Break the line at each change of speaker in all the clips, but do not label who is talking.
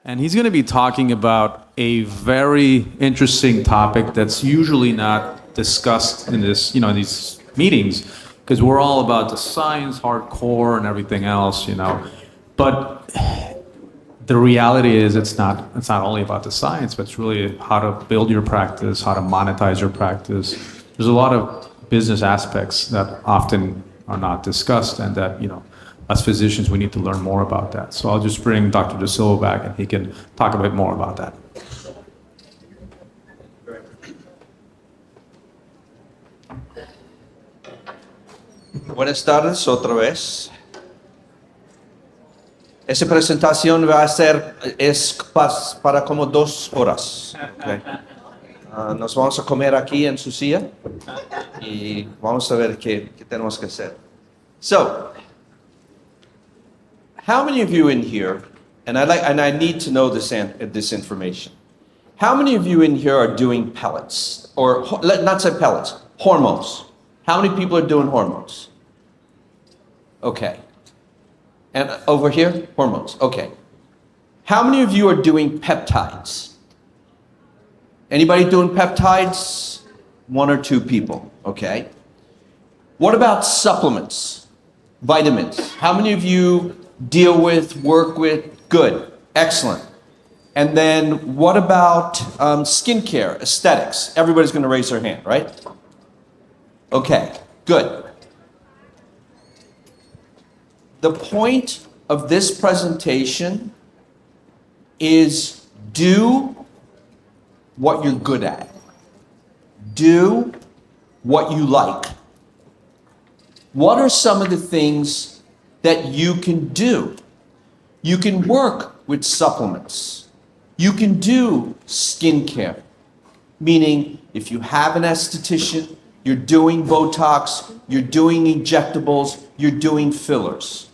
And he's going to be talking about a very interesting topic that's usually not discussed in this, these meetings, because we're all about the science, hardcore, and everything else, But the reality is, it's not only about the science, but it's really how to build your practice, how to monetize your practice. There's a lot of business aspects that often are not discussed, and that as physicians, we need to learn more about that. So I'll just bring Dr. DeSilva back, and he can talk a bit more about that.
Buenas tardes otra vez. Esa presentación va a ser para como 2 horas. Okay. Nos vamos a comer aquí en su silla y vamos a ver qué tenemos que hacer. So, how many of you in here, and I need to know this information. How many of you in here are doing pellets, or not say pellets, hormones? How many people are doing hormones? Okay. And over here, hormones. Okay. How many of you are doing peptides? Anybody doing peptides? 1 or 2 people. Okay. What about supplements? Vitamins. How many of you deal with, work with? Good. Excellent. And then what about skincare, aesthetics? Everybody's going to raise their hand, right? Okay. Good. The point of this presentation is do what you're good at. Do what you like. What are some of the things that you can do? You can work with supplements. You can do skincare, meaning if you have an esthetician, you're doing Botox, you're doing injectables, you're doing fillers.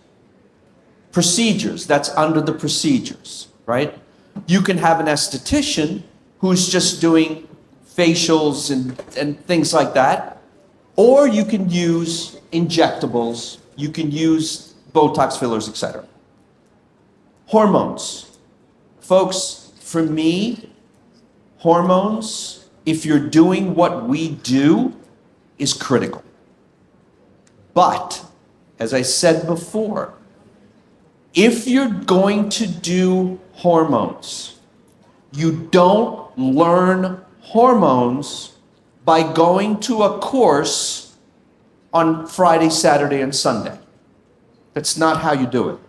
Procedures, that's under the procedures, right? You can have an esthetician who's just doing facials and things like that, or you can use injectables, you can use Botox fillers, etc. Hormones. Folks, for me, hormones, if you're doing what we do, is critical. But, as I said before, if you're going to do hormones, you don't learn hormones by going to a course on Friday, Saturday, and Sunday. That's not how you do it.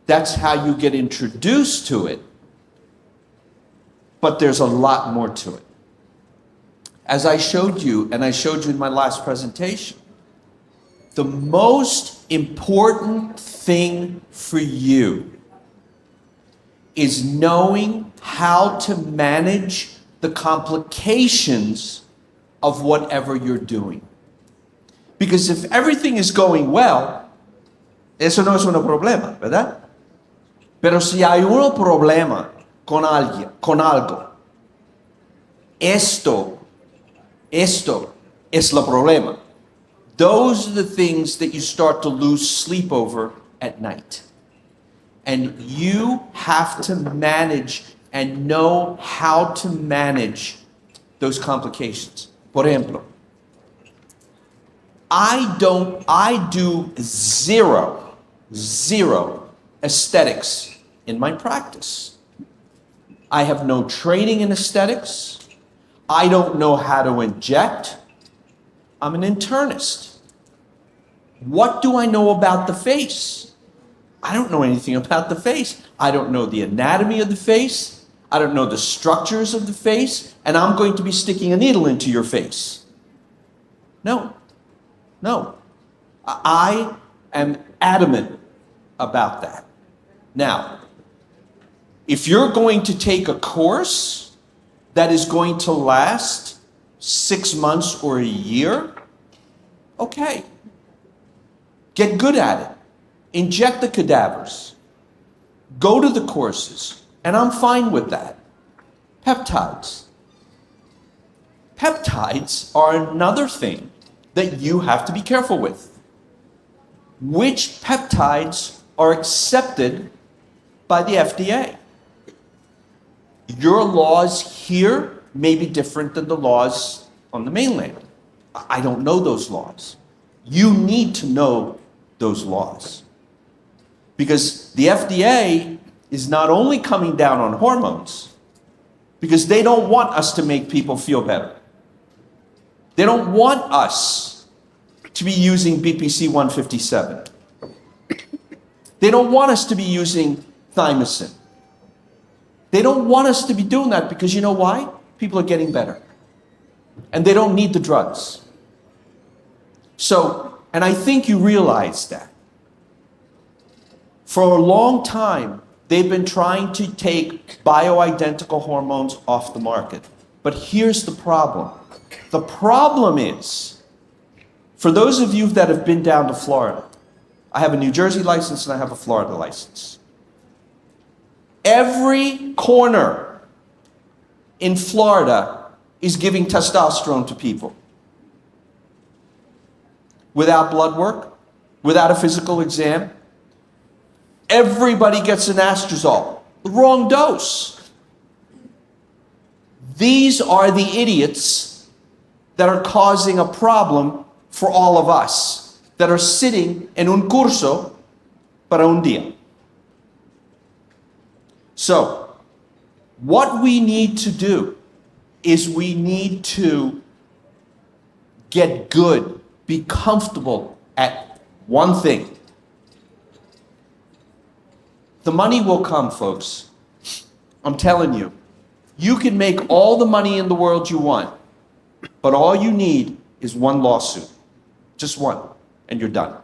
That's how you get introduced to it, but there's a lot more to it. As I showed you, and I showed you in my last presentation, the most important thing for you is knowing how to manage the complications of whatever you're doing. Because if everything is going well, eso no es un problema, ¿verdad? Pero si hay un problema con alguien, con algo, esto es el problema. Those are the things that you start to lose sleep over at night. And you have to manage and know how to manage those complications. Por ejemplo, I do zero aesthetics in my practice. I have no training in aesthetics. I don't know how to inject. I'm an internist. What do I know about the face? I don't know anything about the face. I don't know the anatomy of the face. I don't know the structures of the face. And I'm going to be sticking a needle into your face. No. I am adamant about that. Now, if you're going to take a course that is going to last 6 months or a year, okay. Get good at it. Inject the cadavers. Go to the courses. And I'm fine with that. Peptides. Peptides are another thing that you have to be careful with. Which peptides are accepted by the FDA. Your laws here may be different than the laws on the mainland. I don't know those laws. You need to know those laws. Because the FDA is not only coming down on hormones, because they don't want us to make people feel better. They don't want us to be using BPC 157. They don't want us to be using thymosin. They don't want us to be doing that because you know why? People are getting better. And they don't need the drugs. So, and I think you realize that. For a long time, they've been trying to take bioidentical hormones off the market. But here's the problem. The problem is, for those of you that have been down to Florida, I have a New Jersey license and I have a Florida license. Every corner in Florida is giving testosterone to people. Without blood work, without a physical exam. Everybody gets an anastrozole, the wrong dose. These are the idiots that are causing a problem for all of us that are sitting in un curso para un día. So, what we need to do is we need to get good, be comfortable at one thing. The money will come, folks. I'm telling you. You can make all the money in the world you want, but all you need is one lawsuit. Just one, and you're done.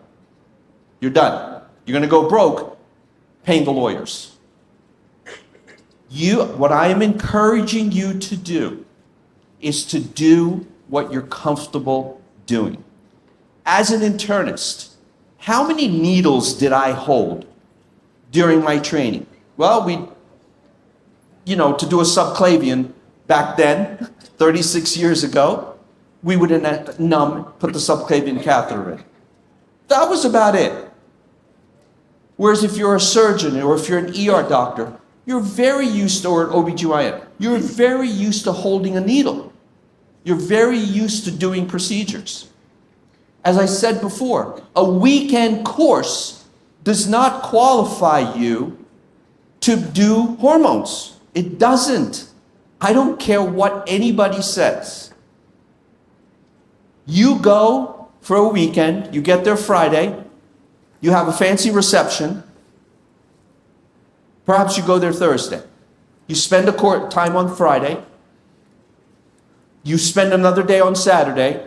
You're done. You're going to go broke paying the lawyers. What I am encouraging you to do is to do what you're comfortable doing. As an internist, how many needles did I hold during my training? Well, to do a subclavian back then, 36 years ago, we would put the subclavian catheter in. That was about it. Whereas if you're a surgeon or if you're an ER doctor, you're very used to, or an OBGYN, you're very used to holding a needle. You're very used to doing procedures. As I said before, a weekend course does not qualify you to do hormones. It doesn't. I don't care what anybody says. You go for a weekend, you get there Friday, you have a fancy reception, perhaps you go there Thursday. You spend time on Friday, you spend another day on Saturday,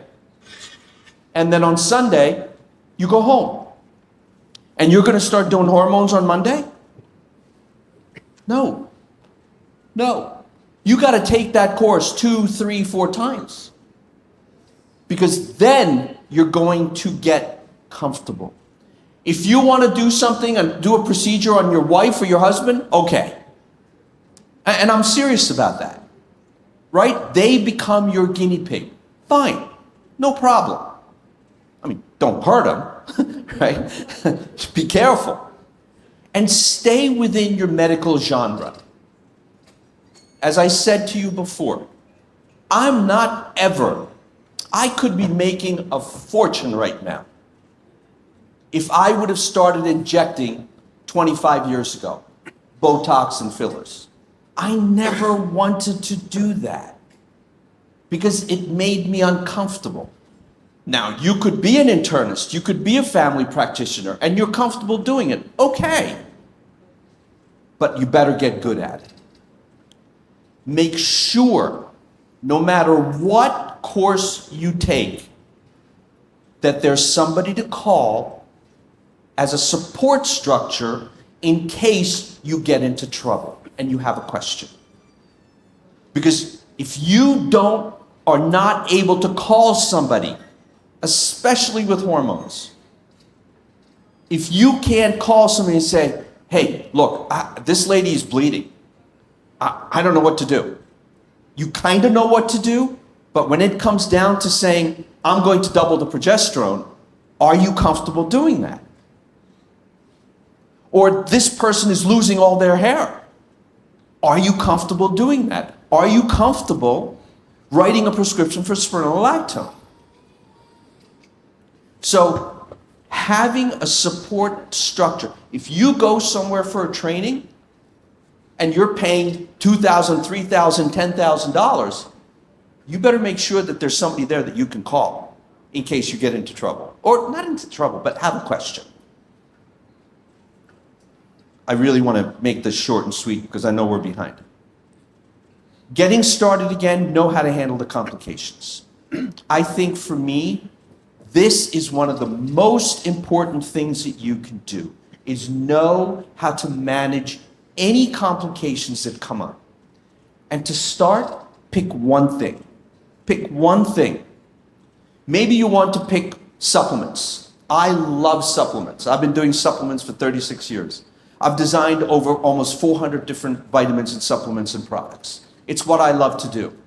and then on Sunday, you go home. And you're going to start doing hormones on Monday? No. You got to take that course 2, 3, 4 times. Because then you're going to get comfortable. If you want to do something and do a procedure on your wife or your husband, okay. And I'm serious about that. Right? They become your guinea pig. Fine. No problem. I mean, don't hurt them, right? Be careful. And stay within your medical genre. As I said to you before, I could be making a fortune right now if I would have started injecting 25 years ago, Botox and fillers. I never wanted to do that because it made me uncomfortable. Now, you could be an internist, you could be a family practitioner, and you're comfortable doing it. Okay. But you better get good at it. Make sure, no matter what course you take, that there's somebody to call as a support structure in case you get into trouble and you have a question. Because if you are not able to call somebody, especially with hormones, if you can't call somebody and say, hey, look, this lady is bleeding. I don't know what to do. You kind of know what to do, but when it comes down to saying, I'm going to double the progesterone, are you comfortable doing that? Or this person is losing all their hair. Are you comfortable doing that? Are you comfortable writing a prescription for spironolactone? So having a support structure. If you go somewhere for a training and you're paying $2,000, $3,000, $10,000, you better make sure that there's somebody there that you can call in case you get into trouble. Or not into trouble, but have a question. I really want to make this short and sweet because I know we're behind. Getting started again, know how to handle the complications. I think for me, this is one of the most important things that you can do, is know how to manage any complications that come up. And to start, pick one thing. Pick one thing. Maybe you want to pick supplements. I love supplements. I've been doing supplements for 36 years. I've designed over almost 400 different vitamins and supplements and products. It's what I love to do.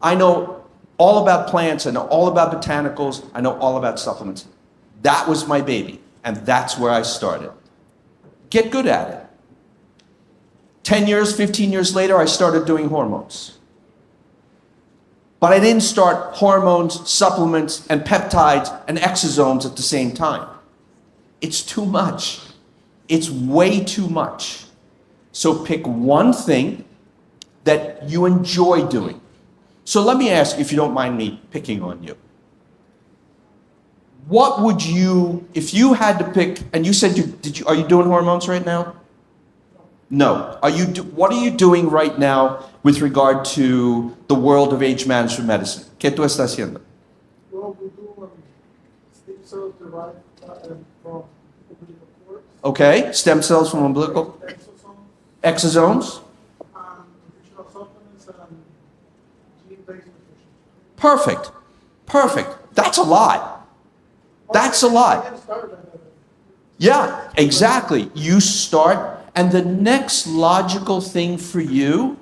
I know all about plants, I know all about botanicals, I know all about supplements. That was my baby, and that's where I started. Get good at it. 10 years, 15 years later, I started doing hormones. But I didn't start hormones, supplements, and peptides and exosomes at the same time. It's too much. It's way too much. So pick one thing that you enjoy doing. So let me ask, if you don't mind me picking on you. What would you, if you had to pick, and you said are you doing hormones right now? No. What are you doing right now with regard to the world of age management medicine? ¿Qué tú estás haciendo?
Well, we do stem cells derived from umbilical cord,
Okay, stem cells from umbilical
exosomes,
exosomes.
nutritional supplements, and gene-based nutrition.
Perfect. Perfect. That's a lot. That's a lot.
Get started at that.
Yeah, exactly. You start, and the next logical thing for you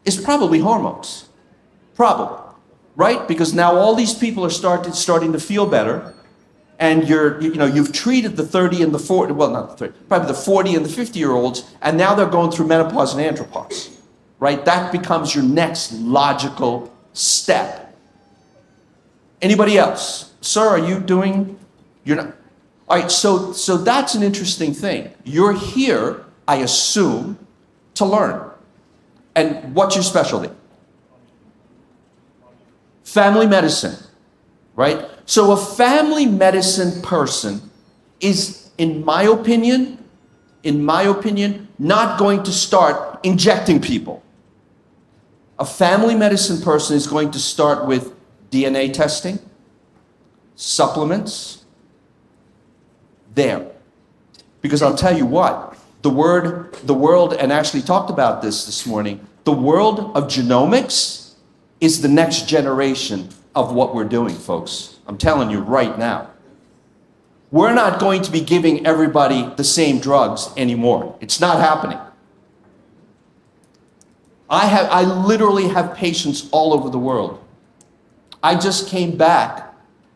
is probably hormones. Probably. Right? Because now all these people are starting to feel better, and you've treated the 30 and the 40, well, not the 30, probably the 40 and the 50-year-olds, and now they're going through menopause and andropause. Right? That becomes your next logical step. Anybody else? Sir, are you doing, you're not? All right, so that's an interesting thing. You're here, I assume, to learn. And what's your specialty? Family medicine, right? So a family medicine person is, in my opinion, not going to start injecting people. A family medicine person is going to start with DNA testing, supplements, there. Because I'll tell you what, the world, and Ashley talked about this morning, the world of genomics is the next generation of what we're doing, folks. I'm telling you right now. We're not going to be giving everybody the same drugs anymore. It's not happening. I literally have patients all over the world. I just came back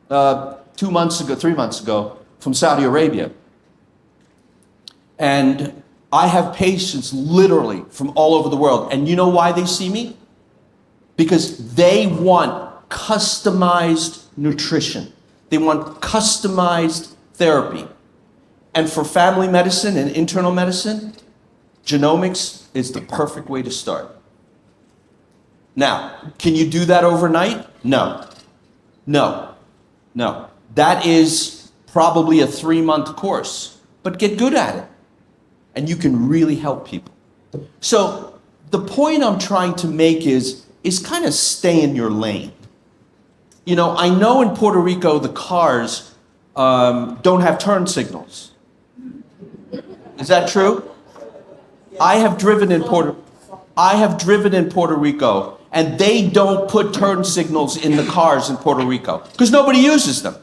3 months ago, from Saudi Arabia. And I have patients literally from all over the world. And you know why they see me? Because they want customized nutrition. They want customized therapy. And for family medicine and internal medicine, genomics is the perfect way to start. Now, can you do that overnight? No. That is probably a 3-month course, but get good at it. And you can really help people. So the point I'm trying to make is kind of stay in your lane. You know, I know in Puerto Rico the cars don't have turn signals. Is that true? I have driven in Puerto Rico, and they don't put turn signals in the cars in Puerto Rico because nobody uses them.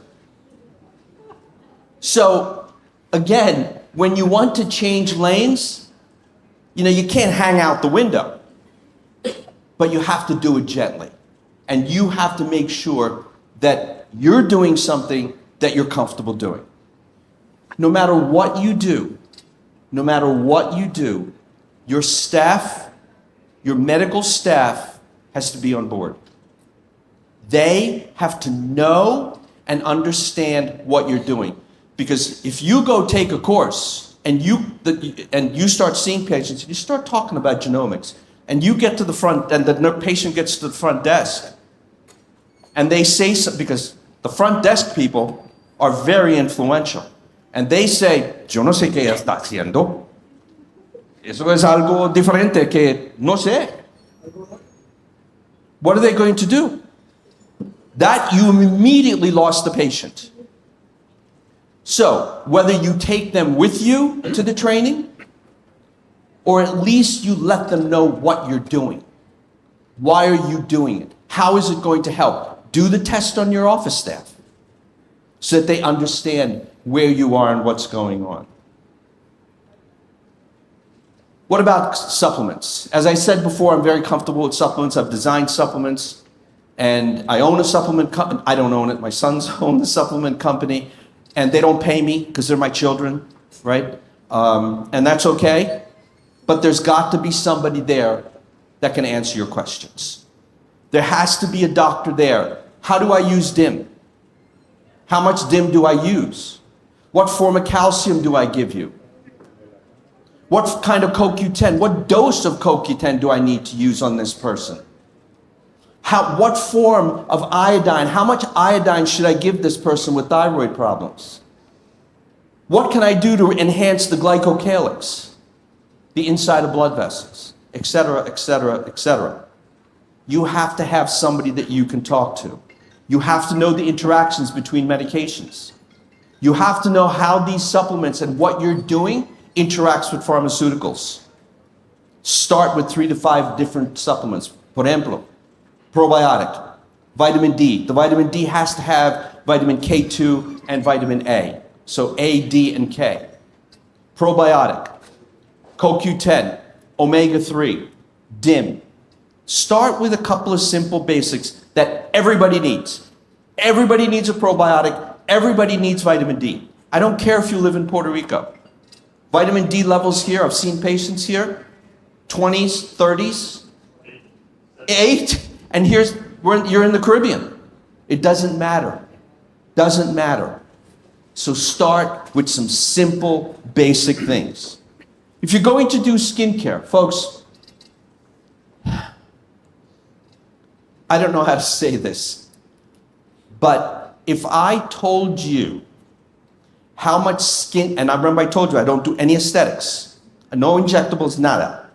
So, again, when you want to change lanes, you can't hang out the window. But you have to do it gently. And you have to make sure that you're doing something that you're comfortable doing. No matter what you do, no matter what you do, your staff, your medical staff has to be on board. They have to know and understand what you're doing. Because if you go take a course and you start seeing patients, you start talking about genomics, and you get to the front, and the patient gets to the front desk, and they say something, because the front desk people are very influential, and they say, yo no sé qué está haciendo. Eso es algo diferente que no sé. What are they going to do? That you immediately lost the patient. So, whether you take them with you to the training, or at least you let them know what you're doing. Why are you doing it? How is it going to help? Do the test on your office staff so that they understand where you are and what's going on. What about supplements? As I said before, I'm very comfortable with supplements. I've designed supplements, and I own a supplement company. I don't own it. My sons own the supplement company, and they don't pay me because they're my children, right? And that's okay. But there's got to be somebody there that can answer your questions. There has to be a doctor there. How do I use DIM? How much DIM do I use? What form of calcium do I give you? What kind of CoQ10? What dose of CoQ10 do I need to use on this person? What form of iodine? How much iodine should I give this person with thyroid problems? What can I do to enhance the glycocalyx, the inside of blood vessels, etc., etc., etc.? You have to have somebody that you can talk to. You have to know the interactions between medications. You have to know how these supplements and what you're doing interacts with pharmaceuticals. Start with 3 to 5 different supplements. Por ejemplo, probiotic, vitamin D. The vitamin D has to have vitamin K2 and vitamin A. So A, D, and K. Probiotic, CoQ10, omega-3, DIM. Start with a couple of simple basics that everybody needs. Everybody needs a probiotic. Everybody needs vitamin D. I don't care if you live in Puerto Rico. Vitamin D levels here, I've seen patients here, 20s, 30s, 8, and you're in the Caribbean. It doesn't matter. Doesn't matter. So start with some simple, basic things. If you're going to do skincare, folks, I don't know how to say this, but if I told you how much skin, and I remember I told you I don't do any aesthetics, no injectables, nada.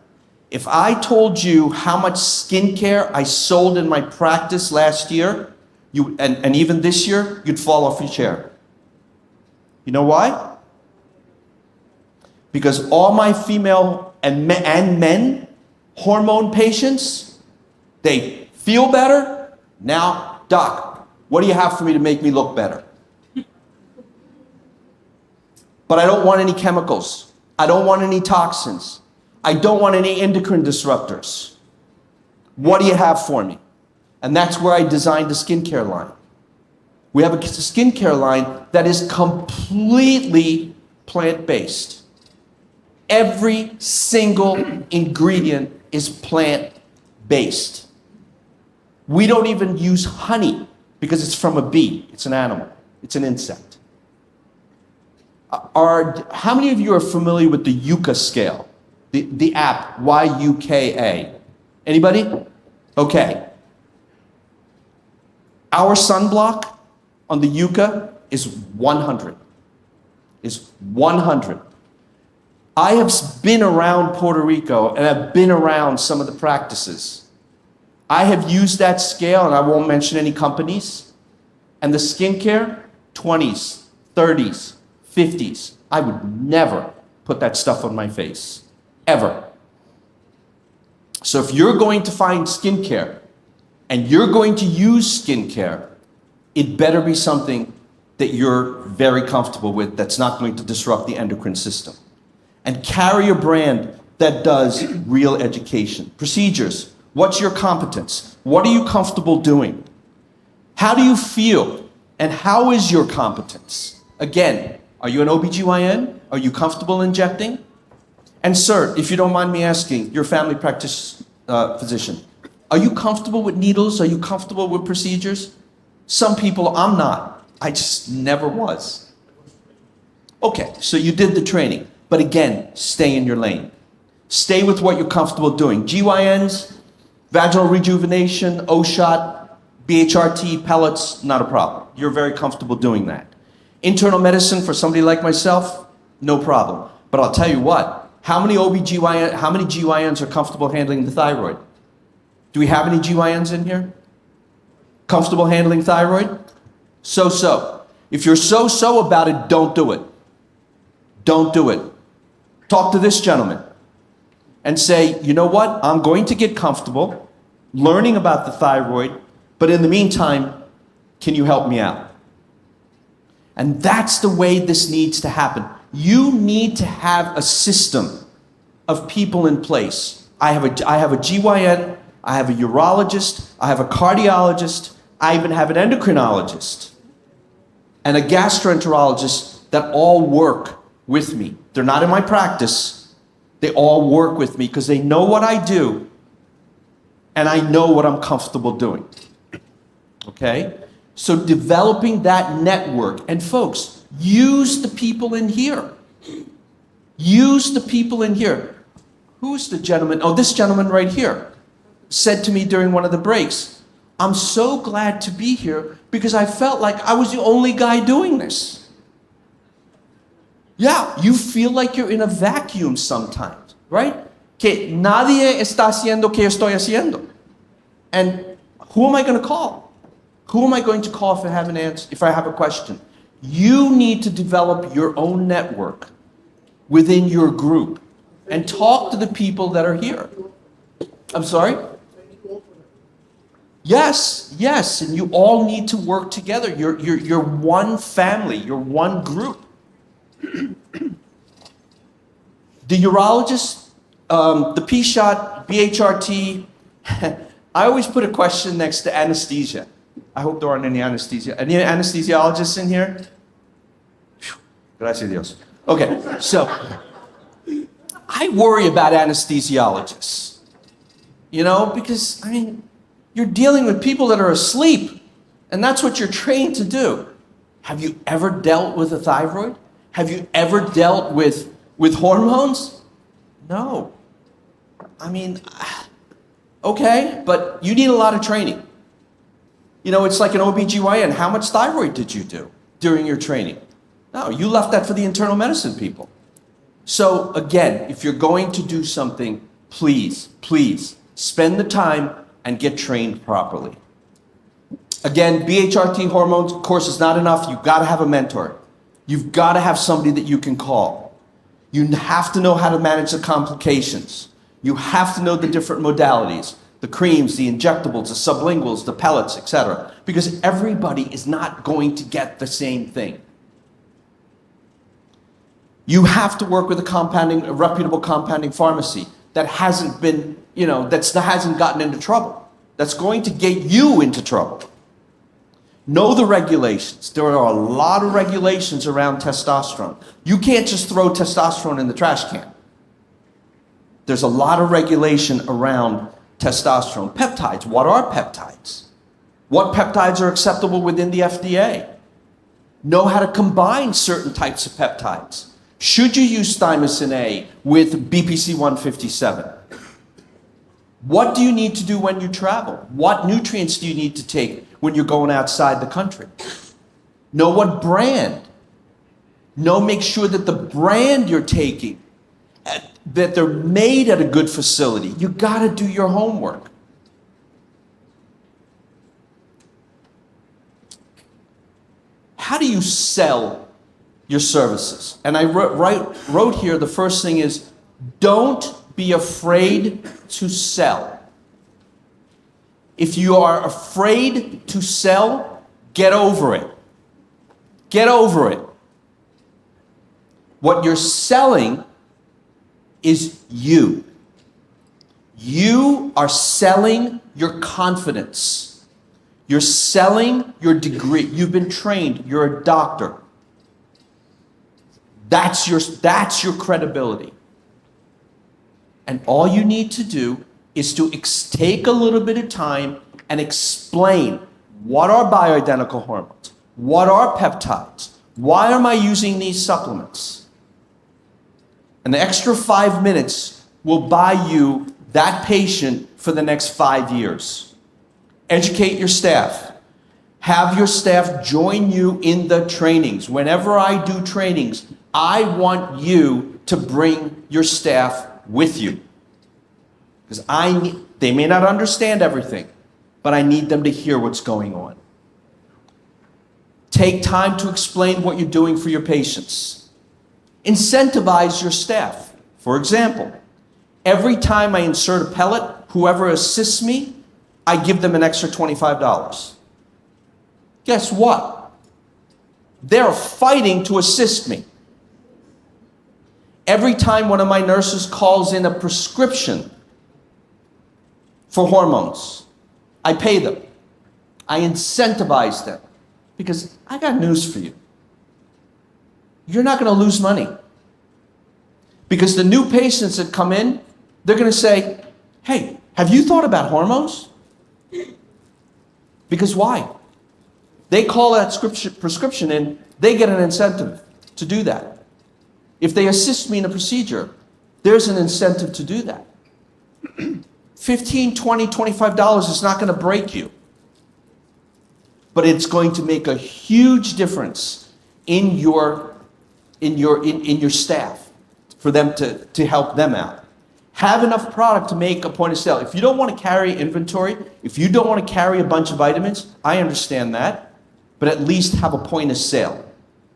If I told you how much skincare I sold in my practice last year, and even this year, you'd fall off your chair. You know why? Because all my female and men hormone patients, they feel better. Now, doc, what do you have for me to make me look better? But I don't want any chemicals. I don't want any toxins. I don't want any endocrine disruptors. What do you have for me? And that's where I designed the skincare line. We have a skincare line that is completely plant-based. Every single ingredient is plant-based. We don't even use honey because it's from a bee. It's an animal. It's an insect. How many of you are familiar with the Yucca scale? The app, Y-U-K-A. Anybody? Okay. Our sunblock on the Yucca is 100. Is 100. I have been around Puerto Rico and I've been around some of the practices. I have used that scale, and I won't mention any companies. And the skincare, 20s, 30s, 50s. I would never put that stuff on my face, ever. So if you're going to find skincare and you're going to use skincare, it better be something that you're very comfortable with that's not going to disrupt the endocrine system. And carry a brand that does real education. Procedures. What's your competence? What are you comfortable doing? How do you feel? And how is your competence? Again, are you an OBGYN? Are you comfortable injecting? And sir, if you don't mind me asking, you're a family practice physician. Are you comfortable with needles? Are you comfortable with procedures? Some people, I'm not. I just never was. Okay, so you did the training. But again, stay in your lane. Stay with what you're comfortable doing. GYNs, vaginal rejuvenation, O-shot, BHRT, pellets, not a problem. You're very comfortable doing that. Internal medicine for somebody like myself, no problem. But I'll tell you what, how many GYNs are comfortable handling the thyroid? Do we have any GYNs in here? Comfortable handling thyroid? So-so. If you're so-so about it, don't do it. Don't do it. Talk to this gentleman and say, you know what? I'm going to get comfortable learning about the thyroid, but in the meantime, can you help me out? And that's the way this needs to happen. You need to have a system of people in place. I have a GYN, I have a urologist, I have a cardiologist, I even have an endocrinologist and a gastroenterologist that all work with me. They're not in my practice. They all work with me because they know what I do and I know what I'm comfortable doing. Okay? So developing that network. And folks, use the people in here. Use the people in here. Who's the gentleman? Oh, this gentleman right here said to me during one of the breaks, I'm so glad to be here because I felt like I was the only guy doing this. Yeah, you feel like you're in a vacuum sometimes, right? Que nadie está haciendo que estoy haciendo. And who am I going to call? Who am I going to call if I have an answer, if I have a question? You need to develop your own network within your group and talk to the people that are here. I'm sorry? Yes, yes, and you all need to work together. You're one family, you're one group. The urologist, the P-shot, BHRT, I always put a question next to anesthesia. I hope there aren't any anesthesia. Any anesthesiologists in here? Gracias Dios. Okay, so I worry about anesthesiologists. You know, because, I mean, you're dealing with people that are asleep, and that's what you're trained to do. Have you ever dealt with a thyroid? Have you ever dealt with hormones? No. I mean, okay, but you need a lot of training. You know, it's like an OBGYN. How much thyroid did you do during your training? No, you left that for the internal medicine people. So again, if you're going to do something, please, please spend the time and get trained properly. Again, BHRT hormones, of course, is not enough. You've got to have a mentor. You've got to have somebody that you can call. You have to know how to manage the complications. You have to know the different modalities, the creams, the injectables, the sublinguals, the pellets, etc. Because everybody is not going to get the same thing. You have to work with a reputable compounding pharmacy that hasn't been, you know, that hasn't gotten into trouble. That's going to get you into trouble. Know the regulations. There are a lot of regulations around testosterone. You can't just throw testosterone in the trash can. There's a lot of regulation around testosterone. Peptides. What are peptides? What peptides are acceptable within the FDA? Know how to combine certain types of peptides. Should you use thymosin A with BPC 157? What do you need to do when you travel? What nutrients do you need to take when you're going outside the country? Know what brand. Make sure that the brand you're taking, that they're made at a good facility. You got to do your homework. How do you sell your services? And I wrote here, the first thing is, don't be afraid to sell. If you are afraid to sell, get over it. Get over it. What you're selling is you. You are selling your confidence. You're selling your degree. You've been trained. You're a doctor. That's your credibility. And all you need to do is to take a little bit of time and explain what are bioidentical hormones, what are peptides, why am I using these supplements? An extra 5 minutes will buy you that patient for the next 5 years. Educate your staff. Have your staff join you in the trainings. Whenever I do trainings, I want you to bring your staff with you. Because they may not understand everything, but I need them to hear what's going on. Take time to explain what you're doing for your patients. Incentivize your staff. For example, every time I insert a pellet, whoever assists me, I give them an extra $25. Guess what? They're fighting to assist me. Every time one of my nurses calls in a prescription for hormones, I pay them. I incentivize them. Because I got news for you. You're not going to lose money. Because the new patients that come in, they're going to say, hey, have you thought about hormones? Because why? They call that prescription in, they get an incentive to do that. If they assist me in a procedure, there's an incentive to do that. $15, $20, $25 is not going to break you. But it's going to make a huge difference in your staff for them to help them out. Have enough product to make a point of sale. If you don't want to carry inventory, if you don't want to carry a bunch of vitamins, I understand that, but at least have a point of sale.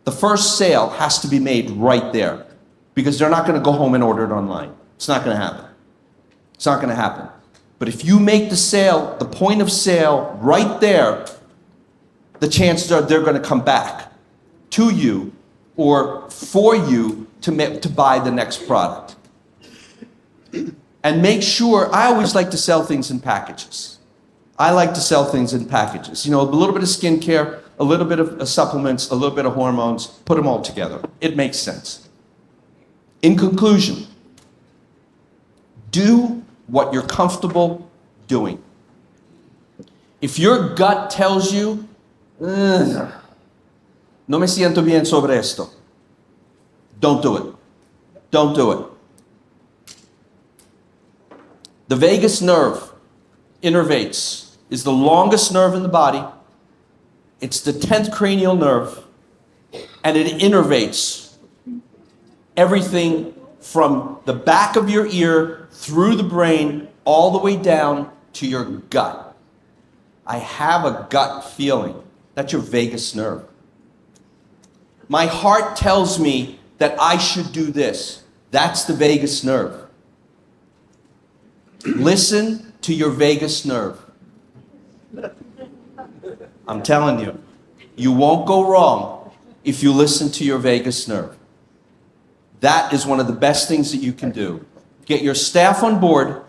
The first sale has to be made right there because they're not going to go home and order it online. It's not going to happen. It's not going to happen. But if you make the sale, the point of sale right there, the chances are they're going to come back to you or for you to buy the next product. And make sure, I always like to sell things in packages. I like to sell things in packages. You know, a little bit of skincare, a little bit of supplements, a little bit of hormones, put them all together. It makes sense. In conclusion, do what you're comfortable doing. If your gut tells you, no me siento bien sobre esto, don't do it. Don't do it. The vagus nerve innervates is the longest nerve in the body. It's the 10th cranial nerve, and it innervates everything from the back of your ear through the brain all the way down to your gut. I have a gut feeling. That's your vagus nerve. My heart tells me that I should do this. That's the vagus nerve. Listen to your vagus nerve. I'm telling you, you won't go wrong if you listen to your vagus nerve. That is one of the best things that you can do. Get your staff on board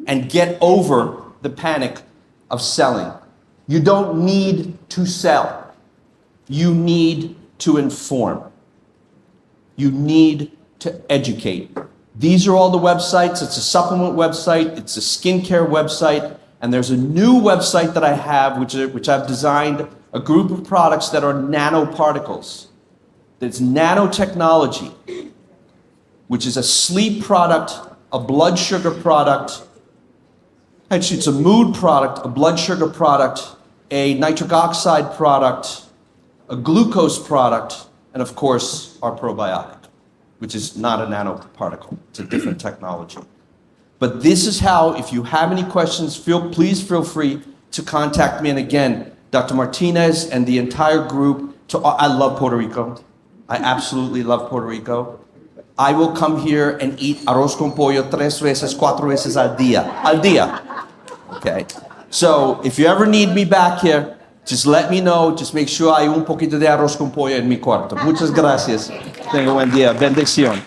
and get over the panic of selling. You don't need to sell. You need to inform. You need to educate. These are all the websites. It's a supplement website. It's a skincare website. And there's a new website that I have, which I've designed a group of products that are nanoparticles. It's nanotechnology, which is a sleep product, a blood sugar product. Actually, it's a mood product, a blood sugar product, a nitric oxide product, a glucose product, and of course, our probiotic, which is not a nanoparticle. It's a different technology. But this is how, if you have any questions, please feel free to contact me. And again, Dr. Martinez and the entire group, I love Puerto Rico. I absolutely love Puerto Rico. I will come here and eat arroz con pollo 4 veces al día. Okay? So if you ever need me back here, just let me know. Just make sure hay un poquito de arroz con pollo en mi cuarto. Muchas gracias. Tenga buen día. Bendición.